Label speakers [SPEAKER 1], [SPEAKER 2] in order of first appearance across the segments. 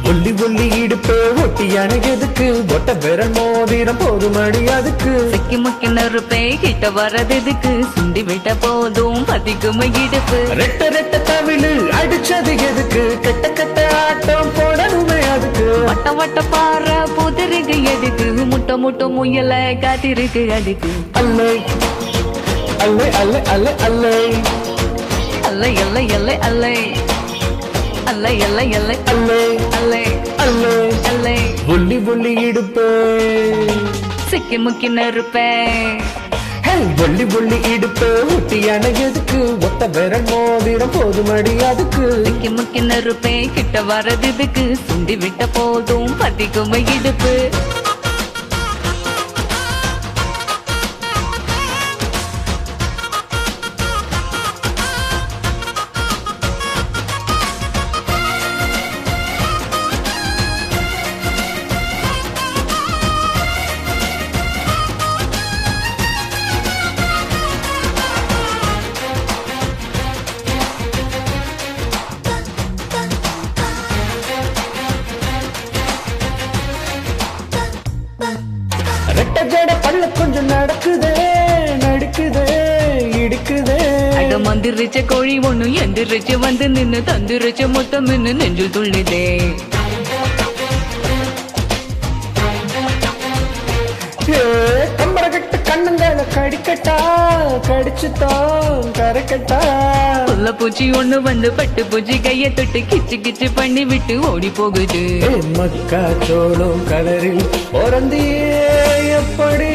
[SPEAKER 1] ஒல்லி ஒல்லி இடுப்பு ஒட்டியான எதுக்கு ஒட்ட விரல் மோதிரம் போதும் அடி அதுக்கு
[SPEAKER 2] சிக்கி முக்கி நெருப்பே கிட்ட வரதுக்கு சுண்டி விட்ட போதும் பதிக்கும் இடுப்பு
[SPEAKER 1] ரெட்ட ரெட்ட தமிழ் அடிச்சது எதுக்கு கெட்ட கெட்ட ஆட்டம் போடணுமே அதுக்கு
[SPEAKER 2] வட்ட வட்ட பாற புதருக்கு எதுக்கு முட்டை முட்டை முயல காத்திருக்கு அதுக்கு
[SPEAKER 1] அல்லை அல்லை அல்லை அல்லை அல்லை
[SPEAKER 2] அல்லை அல்லை அல்லை அல்லை அல்லை அல்லை அல்லை
[SPEAKER 1] அல்லை
[SPEAKER 2] அல்லை
[SPEAKER 1] அல்லை
[SPEAKER 2] அல்லை
[SPEAKER 1] ஒல்லி ஒல்லி இடுப்பு
[SPEAKER 2] சிக்கி முக்கி நெருப்பே
[SPEAKER 1] ஒல்லி ஒல்லி இடுப்பு ஒட்டியான எதுக்கு ஒத்த விரல் மோதிரம் போதும் அடி அதுக்கு
[SPEAKER 2] சிக்கி முக்கி நெருப்பே கிட்ட வரதுக்கு சுண்டி விட்ட போதும் பதிக்கும் இடுப்பு
[SPEAKER 1] ரெட்ட ஜட பல்ல கொஞ்சம் நடக்குதே நடிக்குதே இடிக்குதே
[SPEAKER 2] அட மந்திரிச்ச கோழி ஒண்ணு எந்திரிச்சு வந்து நின்னு தந்திரிச்ச மொத்தம் நெஞ்சு துள்ளுதே
[SPEAKER 1] கம்பர கட்ட கண்ணுங்கால கடிக்கட்டா கடிச்சுத்தான் கரைக்கட்டா
[SPEAKER 2] புல்ல பூச்சி ஒண்ணு வந்து பட்டு பூச்சி கைய தொட்டு கிச்சு கிச்சு பண்ணி விட்டு ஓடி போகுது
[SPEAKER 1] மக்கா சோளம் கலரில் பிறந்தியே எப்படி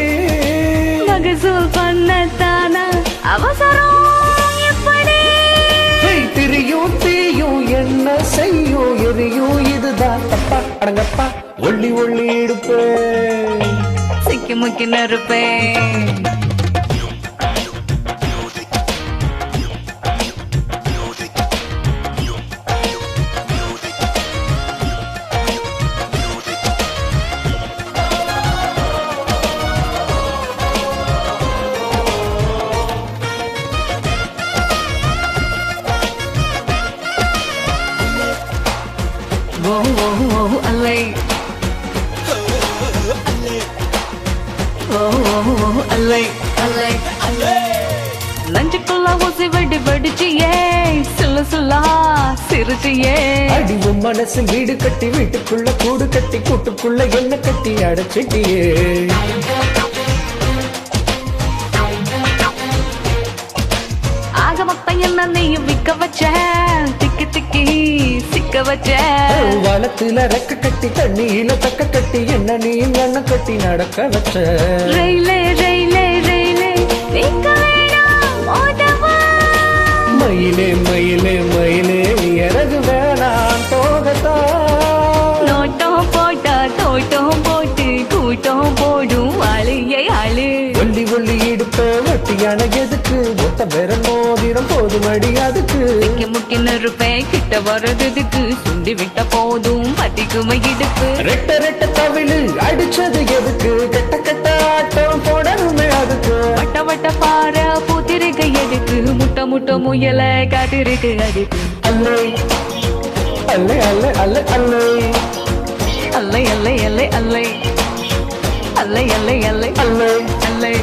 [SPEAKER 2] மகசூல் பண்ணத்தானா அவசரம் எப்படி
[SPEAKER 1] திரியும் தீயும் என்ன செய்யும் எரியும் இதுதான் தப்பா அடங்கப்பா ஒள்ளி ஒள்ளி இடுப்பே
[SPEAKER 2] சிக்கி முக்கி நெருப்பே அல்லை அல்லை அல்லை அல்லை நஞ்சுக்குள்ள ஊசி வெடி வெடிச்சியே சில சில்லா சிரிச்சியே
[SPEAKER 1] அடிவும் மனசு வீடு கட்டி வீட்டுக்குள்ள கூடு கட்டி கூட்டுக்குள்ள என்ன கட்டி அடைச்சிட்டியே
[SPEAKER 2] ஆக மொத்தம் என்ன நீயும் விக்க வச்ச திக்கி திக்கி சிக்க வச்ச
[SPEAKER 1] வளத்துல ரெக்க கட்டி தண்ணியில தக்க கட்டி என்ன நீ என்ன கட்டி நடக்க வச்ச
[SPEAKER 2] ரயிலே ரயிலே ரயிலே நீங்க வேணாம் ஓடவா
[SPEAKER 1] மயிலே மயிலே மயிலே இறகு வேணாம் போகத்தான்
[SPEAKER 2] நோட்டம் போட்டா தோட்டம் போட்டு கூட்டம் போடும் அழியை அழு
[SPEAKER 1] ஒல்லி ஒல்லி இடுப்ப வட்டியான எதுக்கு ஒத்த விரல் மோதிரம் போதும் அடி அதுக்கு
[SPEAKER 2] சிக்கி முக்கி நெருப்பே கிட்ட வரதுக்கு சுண்டி விட்ட போதும் பதிக்குமை இடுப்பு
[SPEAKER 1] ரெட்ட ரெட்ட தவிழ் அடிச்சது எதுக்கு கெட்ட கெட்ட ஆட்டம் போடணுமே அதுக்கு
[SPEAKER 2] வட்ட வட்ட பாறை பூத்திருக்க எதுக்கு முட்டை முட்டை முயல காட்டிருக்கு அதுக்கு
[SPEAKER 1] அல்லை அல்லை அல்லை அல்லை அல்லை
[SPEAKER 2] அல்லை அல்லை அல்லை அல்லை அல்லை அல்லை அல்லை
[SPEAKER 1] அல்லை
[SPEAKER 2] அல்லை